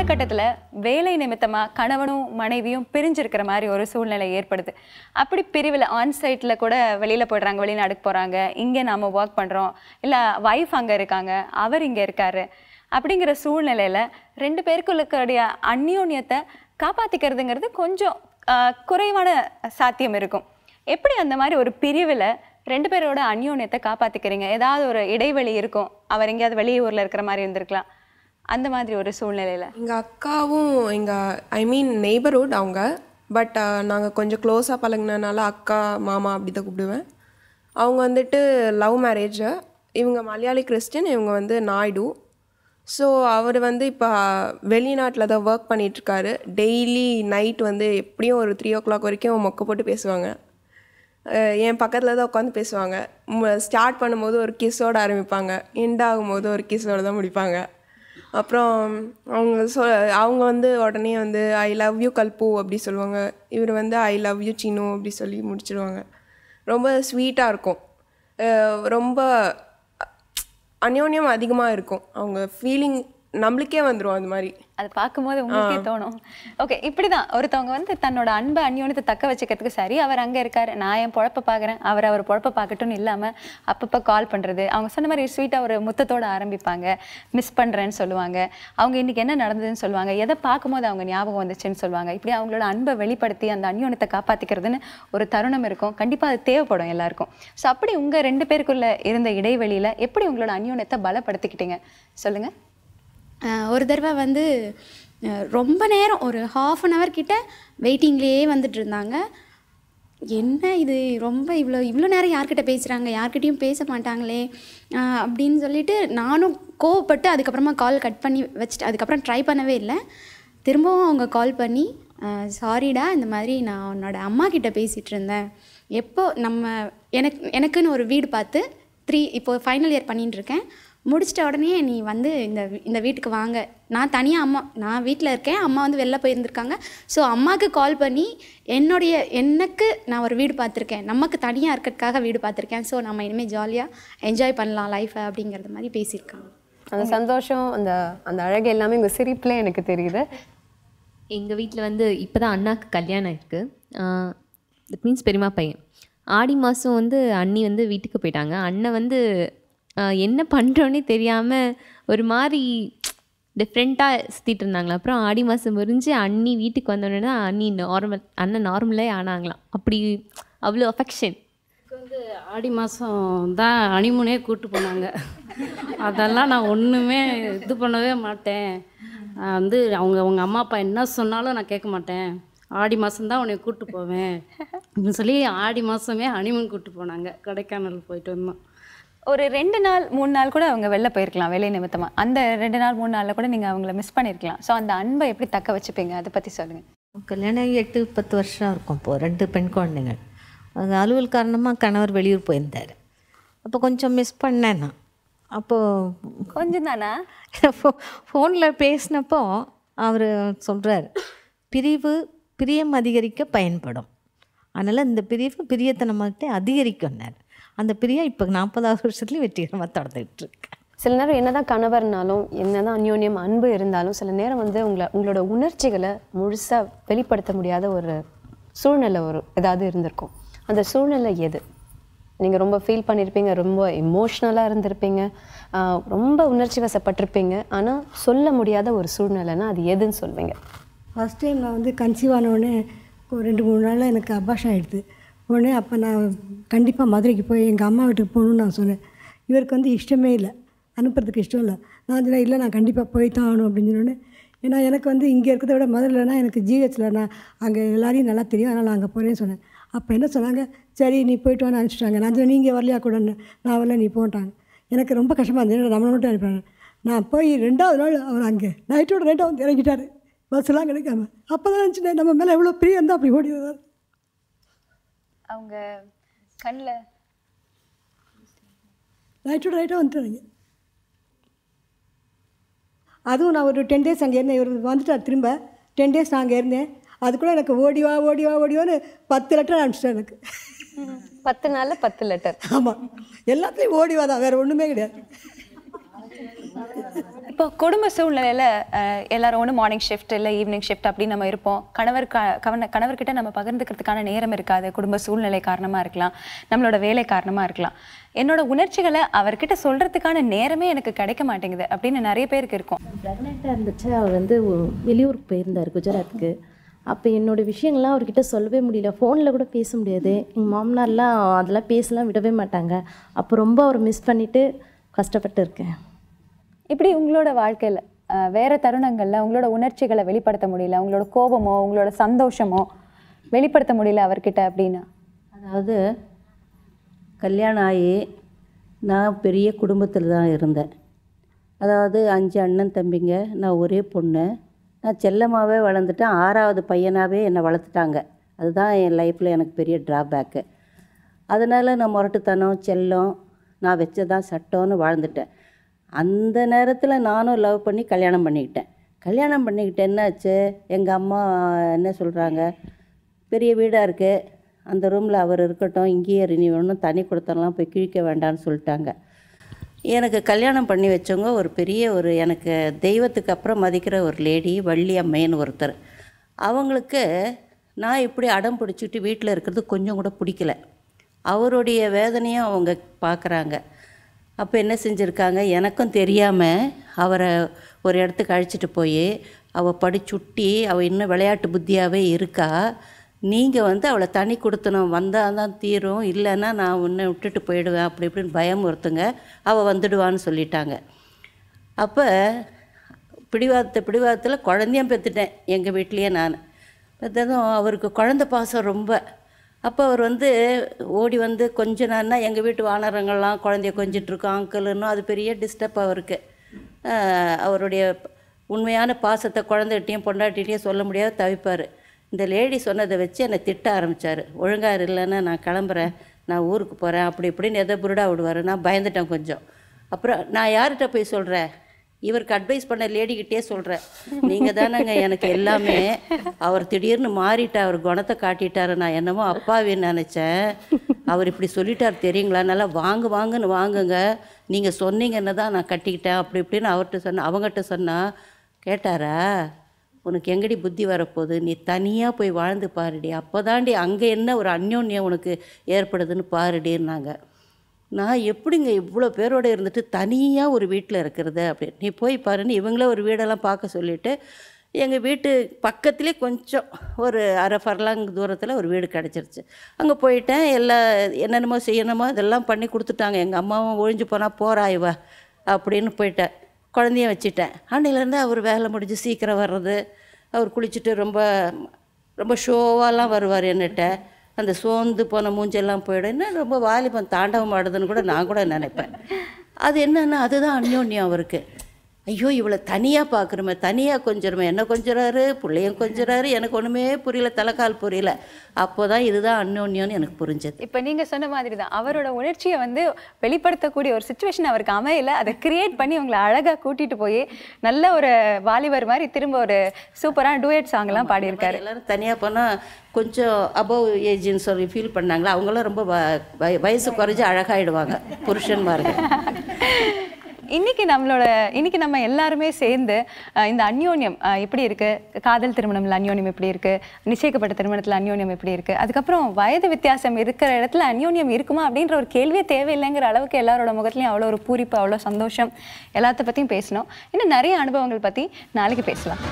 காலகட்டத்தில் வேலை நிமித்தமாக கணவனும் மனைவியும் பிரிஞ்சிருக்கிற மாதிரி ஒரு சூழ்நிலை ஏற்படுது. அப்படி பிரிவில் ஆன்சைட்டில் கூட வெளியில் போய்ட்றாங்க, வெளிநாடுக்கு போகிறாங்க, இங்கே நாம் ஒர்க் பண்ணுறோம், இல்லை ஒய்ஃப் அங்கே இருக்காங்க, அவர் இங்கே இருக்கார். அப்படிங்கிற சூழ்நிலையில் 2 பேருக்குள்ளக்கூடிய அந்யோன்யத்தை காப்பாற்றிக்கிறதுங்கிறது கொஞ்சம் குறைவான சாத்தியம் இருக்கும். எப்படி அந்த மாதிரி ஒரு பிரிவில் 2 பேரோட அந்யோன்யத்தை காப்பாற்றிக்கிறீங்க? ஏதாவது ஒரு இடைவெளி இருக்கும், அவர் எங்கேயாவது வெளியூரில் இருக்கிற மாதிரி இருந்திருக்கலாம், அந்த மாதிரி ஒரு சூழ்நிலையில். எங்கள் அக்காவும் எங்கள் நெய்பர்ஹுட் அவங்க, பட் நாங்கள் கொஞ்சம் க்ளோஸாக பழகினனால அக்கா மாமா அப்படி தான் கூப்பிடுவேன். அவங்க வந்துட்டு லவ் மேரேஜ், இவங்க மலையாளி கிறிஸ்டின், இவங்க நாயுடு. ஸோ அவர் இப்போ வெளிநாட்டில் தான் ஒர்க் பண்ணிகிட்ருக்காரு. டெய்லி நைட் எப்படியும் ஒரு 3 o'clock வரைக்கும் மொக்க போட்டு பேசுவாங்க. என் பக்கத்தில் தான் உட்காந்து பேசுவாங்க. ஸ்டார்ட் பண்ணும்போது ஒரு கிஸ்ஸோடு ஆரம்பிப்பாங்க, எண்ட் ஆகும்போது ஒரு கிஸ்ஸோடு தான் முடிப்பாங்க. அப்புறம் அவங்க உடனே ஐ லவ் யூ கல்பு அப்படி சொல்லுவாங்க. இவர் ஐ லவ் யூ சின்னு அப்படி சொல்லி முடிச்சிடுவாங்க. ரொம்ப ஸ்வீட்டாக இருக்கும், ரொம்ப அந்யோன்யம் அதிகமாக இருக்கும். அவங்க ஃபீலிங் நம்மளுக்கே வந்துடும். அது மாதிரி அது பார்க்கும்போது உங்களுக்கே தோணும். ஓகே, இப்படி தான் ஒருத்தவங்க தன்னோட அன்பை அந்யோன்யத்தை தக்க வச்சுக்கிறதுக்கு, சரி அவர் அங்கே இருக்கார், நான் என் பொழப்பை பார்க்குறேன், அவர் பொழப்பை பார்க்கட்டும்னு இல்லாமல் அப்பப்போ கால் பண்ணுறது, அவங்க சொன்ன மாதிரி ஸ்வீட்டாக ஒரு முத்தத்தோடு ஆரம்பிப்பாங்க, மிஸ் பண்ணுறேன்னு சொல்லுவாங்க, அவங்க இன்றைக்கி என்ன நடந்ததுன்னு சொல்லுவாங்க, எதை பார்க்கும்போது அவங்க ஞாபகம் வந்துச்சுன்னு சொல்லுவாங்க. இப்படி அவங்களோட அன்பை வெளிப்படுத்தி அந்த அந்யோன்யத்தை காப்பாற்றிக்கிறதுன்னு ஒரு தருணம் இருக்கும். கண்டிப்பாக அது தேவைப்படும் எல்லாருக்கும். ஸோ அப்படி உங்கள் 2 பேருக்குள்ளே இருந்த இடைவெளியில் எப்படி உங்களோட அந்யோன்யத்தை பலப்படுத்திக்கிட்டீங்க சொல்லுங்கள். ஒரு தடவை ரொம்ப நேரம் ஒரு 1/2 hour கிட்ட வெயிட்டிங்லேயே வந்துட்டு இருந்தாங்க. என்ன இது ரொம்ப இவ்வளோ நேரம் யார்கிட்ட பேசுகிறாங்க, யார்கிட்டையும் பேச மாட்டாங்களே அப்படின்னு சொல்லிட்டு நானும் கோவப்பட்டு அதுக்கப்புறமா கால் கட் பண்ணி வச்சுட்டு அதுக்கப்புறம் ட்ரை பண்ணவே இல்லை. திரும்பவும் அவங்க கால் பண்ணி, சாரிடா, இந்த மாதிரி நான் உன்னோட அம்மா கிட்ட பேசிகிட்டு இருந்தேன், எப்போ எனக்குன்னு ஒரு வீடு பார்த்து இப்போது ஃபைனல் இயர் பண்ணிகிட்டு இருக்கேன், முடிச்சிட்ட உடனே நீ இந்த வீட்டுக்கு வாங்க, நான் தனியாக நான் வீட்டில் இருக்கேன், அம்மா வெளில போயிருந்துருக்காங்க, ஸோ அம்மாவுக்கு கால் பண்ணி எனக்கு நான் ஒரு வீடு பார்த்துருக்கேன், நமக்கு தனியாக இருக்கிறதுக்காக வீடு பார்த்துருக்கேன், ஸோ நம்ம இனிமேல் ஜாலியாக என்ஜாய் பண்ணலாம் லைஃப்பை அப்படிங்கிறது மாதிரி பேசியிருக்காங்க. அந்த சந்தோஷம், அந்த அழகு எல்லாமே உங்கள் சிரிப்பில் எனக்கு தெரியுது. எங்கள் வீட்டில் இப்போ தான் அண்ணாக்கு கல்யாணம் இருக்குது. தட் மீன்ஸ் பெரியம்மா பையன். ஆடி மாதம் அண்ணி வீட்டுக்கு போயிட்டாங்க. அண்ணன் என்ன பண்ணுறோன்னே தெரியாமல் ஒரு மாதிரி டிஃப்ரெண்ட்டாக சுற்றிட்டு இருந்தாங்களா. அப்புறம் ஆடி மாதம் முடிஞ்சு அண்ணி வீட்டுக்கு வந்தோடனே தான் அண்ணன் நார்மலே ஆனாங்களாம். அப்படி அவ்வளோ அஃபெக்ஷன். ஆடி மாதம் தான் ஹனிமூனே கூப்பிட்டு போனாங்க. அதெல்லாம் நான் ஒன்றுமே இது பண்ணவே மாட்டேன். அவங்க அம்மா அப்பா என்ன சொன்னாலும் நான் கேட்க மாட்டேன். ஆடி மாதம்தான் உன்னை கூப்பிட்டு போவேன் அப்படின்னு சொல்லி ஆடி மாதமே ஹனிமூன் கூப்பிட்டு போனாங்க. கொடைக்கானல் போயிட்டு வந்தோம். ஒரு 2 நாள் 3 நாள் கூட அவங்க வெளில போயிருக்கலாம் வேலை நிமித்தமாக. அந்த 2 நாள் 3 நாளில் கூட நீங்கள் அவங்கள மிஸ் பண்ணியிருக்கலாம். ஸோ அந்த அன்பை எப்படி தக்க வச்சுப்பீங்க, அதை பற்றி சொல்லுங்கள். கல்யாணம் 8-10 வருஷம் இருக்கும். இப்போது 2 பெண் குழந்தைங்கள். அது அலுவல் காரணமாக கணவர் வெளியூர் போயிருந்தார். அப்போ கொஞ்சம் மிஸ் பண்ணேன் நான். அப்போது கொஞ்சம் தானா ஃபோனில் பேசினப்போ அவர் சொல்கிறார், பிரியம் அதிகரிக்க பயன்படும், அதனால் இந்த பிரியத்தை நம்மகிட்ட அதிகரிக்கும்னார். அந்த பிரியா இப்போ 40வது வருஷத்துலேயும் வெற்றிகரமாக தொடர்ந்துட்டு இருக்கு. சில நேரம் என்னதான் கணவர்னாலும் என்னதான் அந்யோன்யம் அன்பு இருந்தாலும் சில நேரம் உங்களோட உணர்ச்சிகளை முழுசாக வெளிப்படுத்த முடியாத ஒரு சூழ்நிலை ஏதாவது இருந்திருக்கும். அந்த சூழ்நிலை எது? நீங்கள் ரொம்ப ஃபீல் பண்ணியிருப்பீங்க, ரொம்ப எமோஷ்னலாக இருந்திருப்பீங்க, ரொம்ப உணர்ச்சி வசப்பட்டிருப்பீங்க, ஆனால் சொல்ல முடியாத ஒரு சூழ்நிலைன்னா அது எதுன்னு சொல்வீங்க? ஃபஸ்ட் டைம் நான் கன்சீவ் ஆனவுடனே 2-3 நாளில் எனக்கு அபார்ஷன் ஆகிடுது. உடனே அப்போ நான் கண்டிப்பாக மதுரைக்கு போய் எங்கள் அம்மா வீட்டுக்கு போகணுன்னு நான் சொன்னேன். இவருக்கு இஷ்டமே இல்லை, அனுப்புறதுக்கு இஷ்டம் இல்லை. நான் சொன்னேன், இல்லை நான் கண்டிப்பாக போய் தான் ஆகணும் அப்படின்னு சொன்னோன்னே. ஏன்னா எனக்கு இங்கே இருக்கிறத விட மதுரையிலனா எனக்கு ஜிஹெச்சில் நான் அங்கே எல்லாரையும் நல்லா தெரியும், அதனால் நான் அங்கே போகிறேன்னு சொன்னேன். அப்போ என்ன சொன்னாங்க, சரி நீ போய்ட்டு வான்னு அனுப்பிச்சிட்டாங்க. நான் சொன்னேன், நீங்கள் வரலையா கூடன்னு. நான் வரல, நீ போட்டாங்க. எனக்கு ரொம்ப கஷ்டமாக இருந்தது, நம்மளை மட்டும் அனுப்பினாங்க. நான் போய் 2வது நாள் அவர் அங்கே நைட்டோட நைட்டாக இறங்கிட்டார், பஸ்ஸெல்லாம் கிடைக்காம. அப்போ தான் நினச்சிட்டேன், நம்ம மேலே எவ்வளோ பிரியம் இருந்தால் அப்படி ஓடி வருவார். அவங்க கண்ணில் நைட்டோட நைட்டாக வந்துட்டாங்க. அதுவும் நான் ஒரு 10 days அங்கே இருந்தேன். இவர் வந்துட்டார் திரும்ப. 10 days நான் அங்கே இருந்தேன். அதுக்குள்ளே எனக்கு ஓடிவான்னு 10 லெட்டர் அனுப்பிச்சிட்டேன் எனக்கு. 10 நாளில் 10 லெட்டர். ஆமாம், எல்லாத்துலேயும் ஓடிவா தான், வேறு ஒன்றுமே கிடையாது. இப்போ குடும்ப சூழ்நிலையில் எல்லாரும் ஒன்று மார்னிங் ஷிஃப்ட் இல்லை ஈவினிங் ஷிஃப்ட் அப்படின்னு நம்ம இருப்போம். கணவர்கிட்ட நம்ம பகிர்ந்துக்கிறதுக்கான நேரம் இருக்காது. குடும்ப சூழ்நிலை காரணமாக இருக்கலாம், நம்மளோட வேலை காரணமாக இருக்கலாம். என்னோட உணர்ச்சிகளை அவர்கிட்ட சொல்கிறதுக்கான நேரமே எனக்கு கிடைக்க மாட்டேங்குது அப்படின்னு நிறைய பேருக்கு இருக்கும். ப்ரெக்னெண்ட்டாக இருந்துச்சு. அவர் வந்து வெளியூருக்கு போயிருந்தார், குஜராத்துக்கு. அப்போ என்னோடய விஷயங்கள்லாம் அவர்கிட்ட சொல்லவே முடியல. ஃபோனில் கூட பேச முடியாது. எங்கள் மாமனார்லாம் அதெல்லாம் பேசலாம் விடவே மாட்டாங்க. அப்போ ரொம்ப அவர் மிஸ் பண்ணிவிட்டு கஷ்டப்பட்டு இருக்கேன். இப்படி உங்களோட வாழ்க்கையில் வேறு தருணங்களில் உங்களோட உணர்ச்சிகளை வெளிப்படுத்த முடியல, உங்களோட கோபமோ உங்களோட சந்தோஷமோ வெளிப்படுத்த முடியல அவர்கிட்ட அப்படின்னா? அதாவது கல்யாணம் ஆகி நான் பெரிய குடும்பத்தில் தான் இருந்தேன். அதாவது 5 அண்ணன் தம்பிங்க, நான் ஒரே பொண்ணு. நான் செல்லமாகவே வளர்ந்துட்டேன். 6வது பையனாகவே என்னை வளர்த்துட்டாங்க. அதுதான் என் லைஃப்பில் எனக்கு பெரிய ட்ராபேக்கு. அதனால் நான் முரட்டுத்தனம் செல்லம் நான் வச்சதான் சட்டம்னு வாழ்ந்துட்டேன். அந்த நேரத்தில் நானும் லவ் பண்ணி கல்யாணம் பண்ணிக்கிட்டேன். கல்யாணம் பண்ணிக்கிட்டு என்னாச்சு, எங்கள் அம்மா என்ன சொல்கிறாங்க, பெரிய வீடாக இருக்குது, அந்த ரூமில் அவர் இருக்கட்டும், இங்கேயே நீ ஒன்றும் தனி கொடுத்தலாம் போய் கிழிக்க வேண்டாம்னு சொல்லிட்டாங்க. எனக்கு கல்யாணம் பண்ணி வச்சவங்க ஒரு எனக்கு தெய்வத்துக்கு அப்புறம் மதிக்கிற ஒரு லேடி, வள்ளி அம்மைன்னு ஒருத்தர். அவங்களுக்கு நான் இப்படி அடம் பிடிச்சிக்கிட்டு வீட்டில் இருக்கிறது கொஞ்சம் கூட பிடிக்கல. அவருடைய வேதனையும் அவங்க பார்க்குறாங்க. அப்போ என்ன செஞ்சுருக்காங்க, எனக்கும் தெரியாமல் அவரை ஒரு இடத்துக்கு அழைச்சிட்டு போய் அவள் படிச்சுட்டி அவள் இன்னும் விளையாட்டு புத்தியாகவே இருக்கா, நீங்கள் அவளை தனி கொடுத்தணும், வந்தால் தான் தீரும், இல்லைன்னா நான் உன்னை விட்டுட்டு போயிடுவேன் அப்படி இப்படின்னு பயமுறுத்துங்க, அவள் வந்துடுவான்னு சொல்லிட்டாங்க. அப்போ பிடிவாதத்தில் குழந்தையும் பெற்றுட்டேன் எங்கள் வீட்லேயே நான். பெற்றதும் அவருக்கு குழந்த பாசம் ரொம்ப. அப்போ அவர் ஓடி கொஞ்ச நாள்னா எங்கள் வீட்டு வானரங்கள்லாம் குழந்தைய கொஞ்சிட்ருக்கோம் அங்கிள்னு, அது பெரிய டிஸ்டர்ப் அவருக்கு. அவருடைய உண்மையான பாசத்தை குழந்தைகிட்டையும் பொண்டாட்டிகிட்டையும் சொல்ல முடியாத தவிப்பார். இந்த லேடி சொன்னதை வச்சு என்னை திட்ட ஆரம்பித்தார். ஒழுங்காக இல்லைன்னா நான் கிளம்புறேன், நான் ஊருக்கு போகிறேன் அப்படி இப்படின்னு எதை புருடா விடுவார். நான் பயந்துட்டேன் கொஞ்சம். அப்புறம் நான் யார்கிட்ட போய் சொல்கிறேன், இவருக்கு அட்வைஸ் பண்ண லேடிக்கிட்டே சொல்கிறேன், நீங்கள் தானேங்க எனக்கு எல்லாமே. அவர் திடீர்னு மாறிட்டார், அவர் குணத்தை காட்டிட்டார். நான் என்னமோ அப்பாவின்னு நினச்சேன், அவர் இப்படி சொல்லிட்டார் தெரியுங்களா, நல்லா வாங்குன்னு வாங்குங்க, நீங்கள் சொன்னீங்கன்னு தான் நான் கட்டிக்கிட்டேன் அப்படி இப்படின்னு அவர்கிட்ட சொன்னேன். அவங்ககிட்ட சொன்னால் கேட்டாரா, உனக்கு எங்கடி புத்தி வரப்போகுது, நீ தனியாக போய் வாழ்ந்து பாருடி, அப்போ தாண்டி அங்கே என்ன ஒரு அந்யோன்யம் உனக்கு ஏற்படுதுன்னு பாருடின்னாங்க. நான் எப்படிங்க இவ்வளோ பேரோடு இருந்துட்டு தனியாக ஒரு வீட்டில் இருக்கிறது அப்படி, நீ போய் பாருன்னு இவங்களே ஒரு வீடெல்லாம் பார்க்க சொல்லிவிட்டு எங்கள் வீட்டு பக்கத்துலேயே கொஞ்சம் ஒரு அரை ஃபர்லாங் தூரத்தில் ஒரு வீடு கிடச்சிருச்சு. அங்கே போயிட்டேன். என்னென்னமோ செய்யணுமோ அதெல்லாம் பண்ணி கொடுத்துட்டாங்க. எங்கள் அம்மாவும் ஒழிஞ்சு போனால் போகிறா இவ அப்படின்னு போயிட்டேன். குழந்தைய வச்சுட்டேன். அன்னையிலேருந்து அவர் வேலை முடிஞ்சு சீக்கிரம் வர்றது, அவர் குளிச்சுட்டு ரொம்ப ரொம்ப ஷோவாலாம் வருவார் என்னட்ட. அந்த சோர்ந்து போன மூஞ்செல்லாம் போயிடும். என்ன ரொம்ப வாலிபம் தாண்டவம் ஆடுதுன்னு கூட நான் கூட நினைப்பேன். அது என்னென்னா அதுதான் அந்யோன்யம் அவருக்கு. ஐயோ இவளை தனியாக பார்க்குறோமே, தனியாக கொஞ்சிறமே, என்ன கொஞ்சறாரு, பிள்ளையும் கொஞ்சறாரு, எனக்கு ஒன்றுமே புரியல, தலைக்கால் புரியல. அப்போ தான் இதுதான் அந்யோன்யம்னு எனக்கு புரிஞ்சது. இப்போ நீங்கள் சொன்ன மாதிரி தான் அவரோட உணர்ச்சியை வெளிப்படுத்தக்கூடிய ஒரு சுச்சுவேஷன் அவருக்கு அமையல. அதை கிரியேட் பண்ணி உங்களை அழகாக கூட்டிகிட்டு போய் நல்ல ஒரு வாலிபர் மாதிரி திரும்ப ஒரு சூப்பரான டூயட் சாங்லாம் பாடியிருக்காரு. எல்லோரும் தனியாக போனால் கொஞ்சம் அபவ் ஏஜ்னு சொல்லி ஃபீல் பண்ணாங்களா, அவங்களாம் ரொம்ப வயசு குறைஞ்சி அழகாயிடுவாங்க புருஷன்மார்கள். இன்னைக்கு நம்ம எல்லாருமே சேர்ந்து இந்த அந்யோன்யம் எப்படி இருக்குது, காதல் திருமணம்ல அந்யோன்யம் எப்படி இருக்குது, நிச்சயிக்கப்பட்ட திருமணத்தில் அந்யோன்யம் எப்படி இருக்குது, அதுக்கப்புறம் வயது வித்தியாசம் இருக்கிற இடத்துல அந்யோன்யம் இருக்குமா அப்படின்ற ஒரு கேள்வியே தேவையில்லைங்கிற அளவுக்கு எல்லாரோட முகத்துலையும் அவ்வளோ ஒரு பூரிப்பு, அவ்வளோ சந்தோஷம், எல்லாத்த பற்றியும் பேசணும். இன்னும் நிறைய அனுபவங்கள் பற்றி நாளைக்கு பேசலாம்.